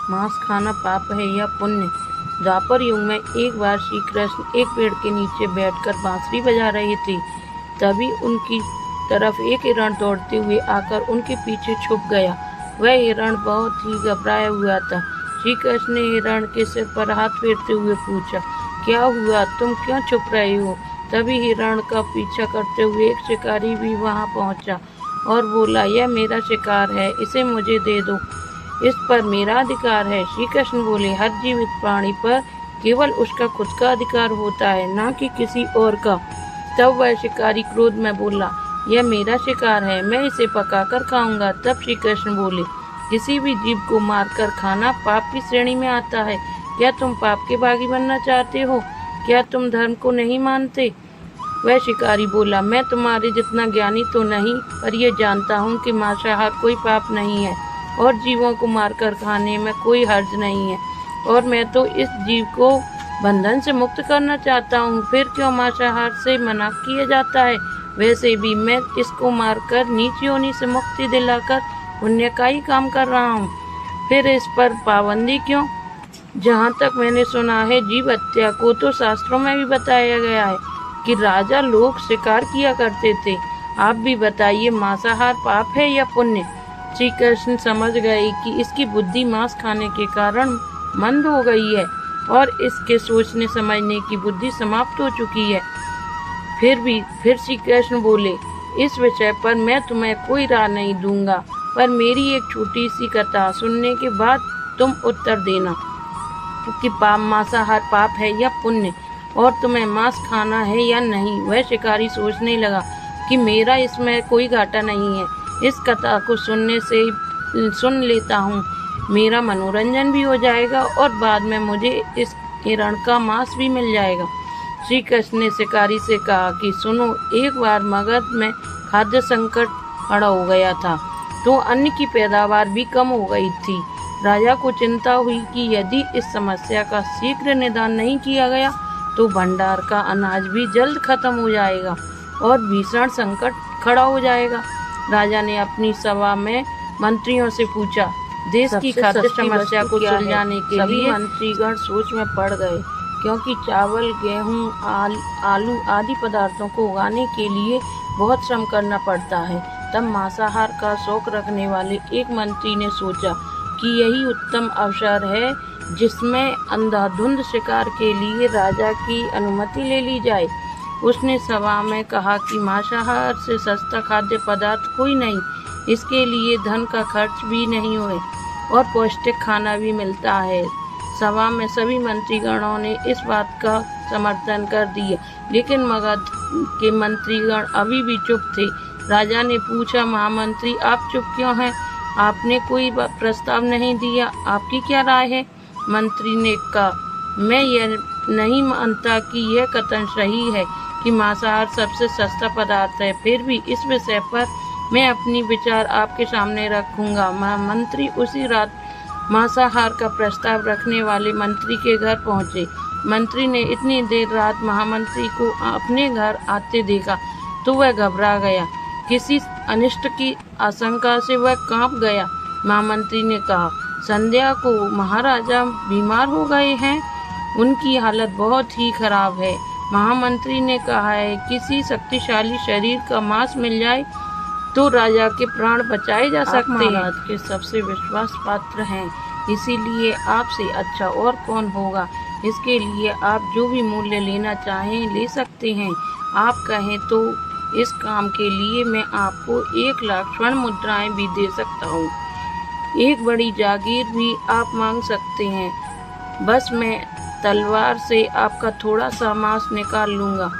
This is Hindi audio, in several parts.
मांस खाना पाप है या पुण्य। द्वापर युग में एक बार श्री कृष्ण एक पेड़ के नीचे बैठकर बांसुरी बजा रहे थे। तभी उनकी तरफ एक हिरण दौड़ते हुए आकर उनके पीछे छुप गया। वह हिरण बहुत ही घबराया हुआ था। श्री कृष्ण ने हिरण के सिर पर हाथ फेरते हुए पूछा, क्या हुआ, तुम क्यों छुप रहे हो? तभी हिरण का पीछा करते हुए एक शिकारी भी वहां पहुंचा और बोला, यह मेरा शिकार है, इसे मुझे दे दो, इस पर मेरा अधिकार है। श्री कृष्ण बोले, हर जीवित प्राणी पर केवल उसका खुद का अधिकार होता है, न कि किसी और का। तब वह शिकारी क्रोध में बोला, यह मेरा शिकार है, मैं इसे पकाकर खाऊंगा। तब श्री कृष्ण बोले, किसी भी जीव को मारकर खाना पाप की श्रेणी में आता है। क्या तुम पाप के भागी बनना चाहते हो? क्या तुम धर्म को नहीं मानते? वह शिकारी बोला, मैं तुम्हारे जितना ज्ञानी तो नहीं, पर यह जानता हूँ कि मांसाहार कोई पाप नहीं है और जीवों को मारकर खाने में कोई हर्ज नहीं है, और मैं तो इस जीव को बंधन से मुक्त करना चाहता हूँ। फिर क्यों मांसाहार से मना किया जाता है? वैसे भी मैं इसको मारकर नीच योनि से मुक्ति दिलाकर पुण्य का ही काम कर रहा हूँ, फिर इस पर पाबंदी क्यों? जहाँ तक मैंने सुना है, जीव हत्या को तो शास्त्रों में भी बताया गया है कि राजा लोग शिकार किया करते थे। आप भी बताइए, मांसाहार पाप है या पुण्य? श्री कृष्ण समझ गए कि इसकी बुद्धि मांस खाने के कारण मंद हो गई है और इसके सोचने समझने की बुद्धि समाप्त हो चुकी है। फिर श्री कृष्ण बोले, इस विषय पर मैं तुम्हें कोई राय नहीं दूंगा, पर मेरी एक छोटी सी कथा सुनने के बाद तुम उत्तर देना कि मांसाहार पाप है या पुण्य, और तुम्हें मांस खाना है या नहीं। वह शिकारी सोचने लगा कि मेरा इसमें कोई घाटा नहीं है, इस कथा को सुन लेता हूँ, मेरा मनोरंजन भी हो जाएगा और बाद में मुझे इस हिरण का मांस भी मिल जाएगा। श्री कृष्ण ने शिकारी से कहा कि सुनो, एक बार मगध में खाद्य संकट खड़ा हो गया था, तो अन्न की पैदावार भी कम हो गई थी। राजा को चिंता हुई कि यदि इस समस्या का शीघ्र निदान नहीं किया गया तो भंडार का अनाज भी जल्द खत्म हो जाएगा और भीषण संकट खड़ा हो जाएगा। राजा ने अपनी सभा में मंत्रियों से पूछा, देश की खाद्य समस्या को सुलझाने के लिए मंत्रीगण सोच में पड़ गए, क्योंकि चावल, गेहूं, आलू आदि पदार्थों को उगाने के लिए बहुत श्रम करना पड़ता है। तब मांसाहार का शौक रखने वाले एक मंत्री ने सोचा कि यही उत्तम अवसर है जिसमें अंधाधुंध शिकार के लिए राजा की अनुमति ले ली जाए। उसने सभा में कहा कि मांसाहार से सस्ता खाद्य पदार्थ कोई नहीं, इसके लिए धन का खर्च भी नहीं हुए और पौष्टिक खाना भी मिलता है। सभा में सभी मंत्रीगणों ने इस बात का समर्थन कर दिया, लेकिन मगध के मंत्रीगण अभी भी चुप थे। राजा ने पूछा, महामंत्री, आप चुप क्यों हैं? आपने कोई प्रस्ताव नहीं दिया, आपकी क्या राय है? मंत्री ने कहा, मैं यह नहीं मानता कि यह कथन सही है कि मांसाहार सबसे सस्ता पदार्थ है, फिर भी इस विषय पर मैं अपनी विचार आपके सामने रखूंगा। मंत्री उसी रात मांसाहार का प्रस्ताव रखने वाले मंत्री के घर पहुंचे। मंत्री ने इतनी देर रात महामंत्री को अपने घर आते देखा तो वह घबरा गया। किसी अनिष्ट की आशंका से वह कांप गया। महामंत्री ने कहा, संध्या को महाराजा बीमार हो गए हैं, उनकी हालत बहुत ही खराब है। महामंत्री ने कहा है, किसी शक्तिशाली शरीर का मांस मिल जाए तो राजा के प्राण बचाए जा सकते हैं। महाराज के सबसे विश्वास पात्र हैं, इसीलिए आपसे अच्छा और कौन होगा। इसके लिए आप जो भी मूल्य लेना चाहें ले सकते हैं। आप कहें तो इस काम के लिए मैं आपको 1 लाख स्वर्ण मुद्राएं भी दे सकता हूँ। एक बड़ी जागीर भी आप मांग सकते हैं। बस मैं तलवार से आपका थोड़ा सा मांस निकाल लूँगा।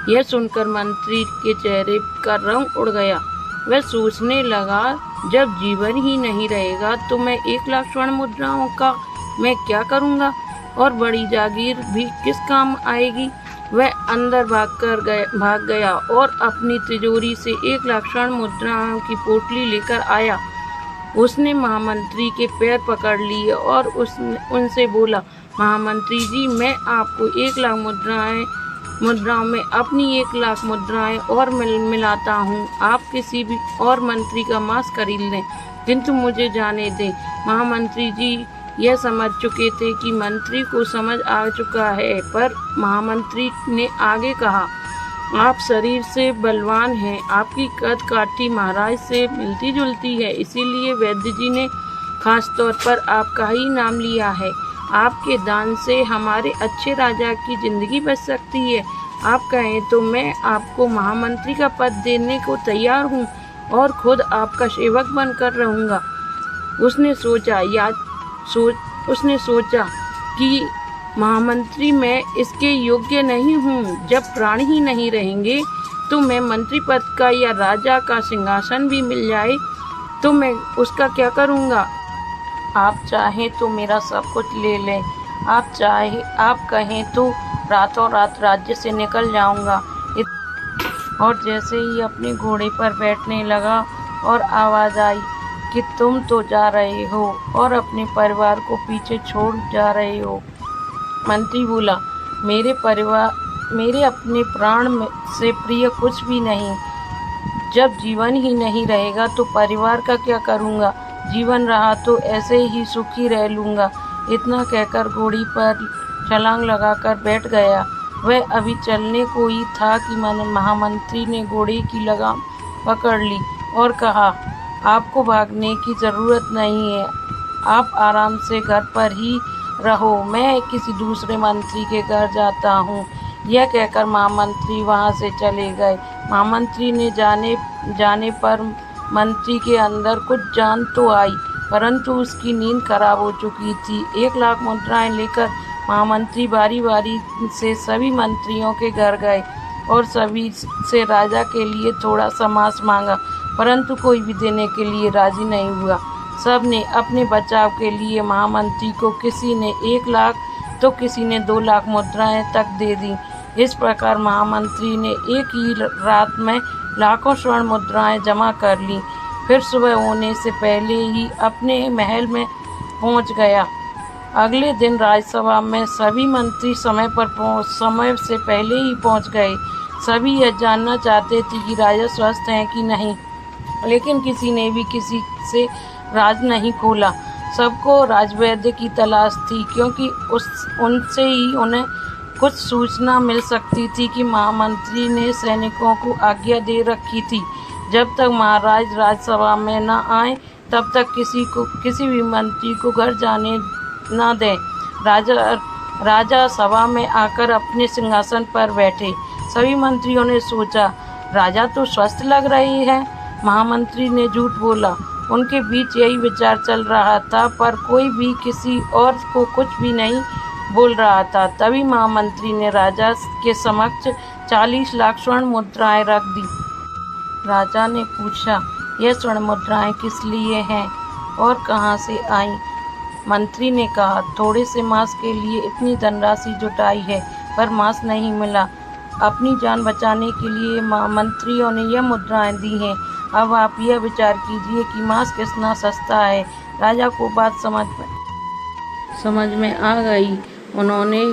यह सुनकर मंत्री के चेहरे का रंग उड़ गया। वह सोचने लगा, जब जीवन ही नहीं रहेगा तो मैं 1 लाख स्वर्ण मुद्राओं का मैं क्या करूँगा, और बड़ी जागीर भी किस काम आएगी। वह अंदर भाग गया और अपनी तिजोरी से 1 लाख स्वर्ण मुद्राओं की पोटली लेकर आया। उसने महामंत्री के पैर पकड़ लिए और उनसे बोला, महामंत्री जी, मैं आपको 1 लाख मुद्राओं में अपनी 1 लाख मुद्राएं और मिलाता हूँ। आप किसी भी और मंत्री का मांस खरीद लें, किंतु मुझे जाने दें। महामंत्री जी यह समझ चुके थे कि मंत्री को समझ आ चुका है, पर महामंत्री ने आगे कहा, आप शरीर से बलवान हैं, आपकी कद काठी महाराज से मिलती जुलती है, इसीलिए वैद्य जी ने खास तौर पर आपका ही नाम लिया है। आपके दान से हमारे अच्छे राजा की जिंदगी बच सकती है। आप कहें तो मैं आपको महामंत्री का पद देने को तैयार हूँ और खुद आपका सेवक बनकर रहूँगा। उसने सोचा कि महामंत्री मैं इसके योग्य नहीं हूँ। जब प्राण ही नहीं रहेंगे तो मैं मंत्री पद का या राजा का सिंहासन भी मिल जाए तो मैं उसका क्या करूँगा। आप चाहें तो मेरा सब कुछ ले लें, आप कहें तो रातों रात राज्य से निकल जाऊंगा। और जैसे ही अपने घोड़े पर बैठने लगा और आवाज़ आई कि तुम तो जा रहे हो और अपने परिवार को पीछे छोड़ जा रहे हो। मंत्री बोला, मेरे अपने प्राण से प्रिय कुछ भी नहीं। जब जीवन ही नहीं रहेगा तो परिवार का क्या करूँगा। जीवन रहा तो ऐसे ही सुखी रह लूँगा। इतना कहकर घोड़ी पर छलांग लगाकर बैठ गया। वह अभी चलने को ही था कि महामंत्री ने घोड़े की लगाम पकड़ ली और कहा, आपको भागने की ज़रूरत नहीं है, आप आराम से घर पर ही रहो, मैं किसी दूसरे मंत्री के घर जाता हूँ। यह कहकर महामंत्री वहाँ से चले गए। महामंत्री ने जाने पर मंत्री के अंदर कुछ जान तो आई, परंतु उसकी नींद खराब हो चुकी थी। 1 लाख मुद्राएं लेकर महामंत्री बारी बारी से सभी मंत्रियों के घर गए और सभी से राजा के लिए थोड़ा सा मांस मांगा, परंतु कोई भी देने के लिए राजी नहीं हुआ। सब ने अपने बचाव के लिए महामंत्री को किसी ने 1 लाख तो किसी ने 2 लाख मुद्राएं तक दे दी। इस प्रकार महामंत्री ने एक ही रात में लाखों स्वर्ण मुद्राएं जमा कर ली। फिर सुबह होने से पहले ही अपने महल में पहुंच गया। अगले दिन राज्यसभा में सभी मंत्री समय से पहले ही पहुंच गए। सभी यह जानना चाहते थे कि राजा स्वस्थ हैं कि नहीं, लेकिन किसी ने भी किसी से राज नहीं खोला। सबको राजवैद्य की तलाश थी, क्योंकि उनसे ही उन्हें कुछ सूचना मिल सकती थी कि महामंत्री ने सैनिकों को आज्ञा दे रखी थी, जब तक महाराज राज्यसभा में न आए तब तक किसी भी मंत्री को घर जाने न दें। राजा सभा में आकर अपने सिंहासन पर बैठे। सभी मंत्रियों ने सोचा, राजा तो स्वस्थ लग रहे हैं। महामंत्री ने झूठ बोला। उनके बीच यही विचार चल रहा था, पर कोई भी किसी और को कुछ भी नहीं बोल रहा था। तभी महामंत्री ने राजा के समक्ष 40 लाख स्वर्ण मुद्राएं रख दी। राजा ने पूछा, यह स्वर्ण मुद्राएं किस लिए हैं और कहाँ से आई? मंत्री ने कहा, थोड़े से मांस के लिए इतनी धनराशि जुटाई है, पर मांस नहीं मिला। अपनी जान बचाने के लिए मंत्रियों ने यह मुद्राएं दी हैं। अब आप यह विचार कीजिए कि मांस कितना सस्ता है। राजा को बात समझ में आ गई। उन्होंने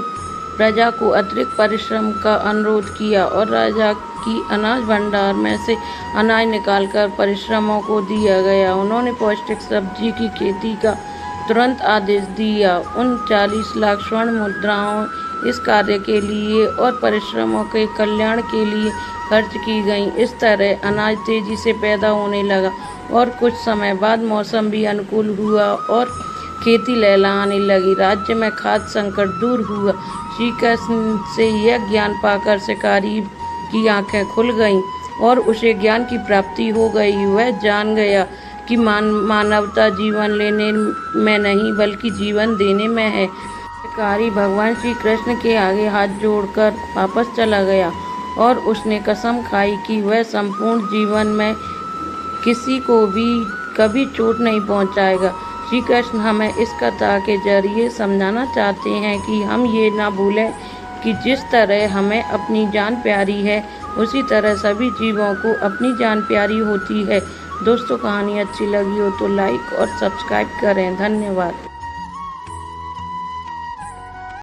प्रजा को अतिरिक्त परिश्रम का अनुरोध किया और राजा की अनाज भंडार में से अनाज निकालकर परिश्रमों को दिया गया। उन्होंने पौष्टिक सब्जी की खेती का तुरंत आदेश दिया। उन 40 लाख स्वर्ण मुद्राओं इस कार्य के लिए और परिश्रमों के कल्याण के लिए खर्च की गई। इस तरह अनाज तेजी से पैदा होने लगा और कुछ समय बाद मौसम भी अनुकूल हुआ और खेती लहलहाने लगी। राज्य में खाद्य संकट दूर हुआ। श्री कृष्ण से यह ज्ञान पाकर शिकारी की आंखें खुल गईं और उसे ज्ञान की प्राप्ति हो गई। वह जान गया कि मानवता जीवन लेने में नहीं बल्कि जीवन देने में है। शिकारी भगवान श्री कृष्ण के आगे हाथ जोड़कर वापस चला गया और उसने कसम खाई कि वह संपूर्ण जीवन में किसी को भी कभी चोट नहीं पहुंचाएगा। श्री कृष्ण हमें इस कथा के जरिए समझाना चाहते हैं कि हम ये ना भूलें कि जिस तरह हमें अपनी जान प्यारी है, उसी तरह सभी जीवों को अपनी जान प्यारी होती है। दोस्तों, कहानी अच्छी लगी हो तो लाइक और सब्सक्राइब करें। धन्यवाद।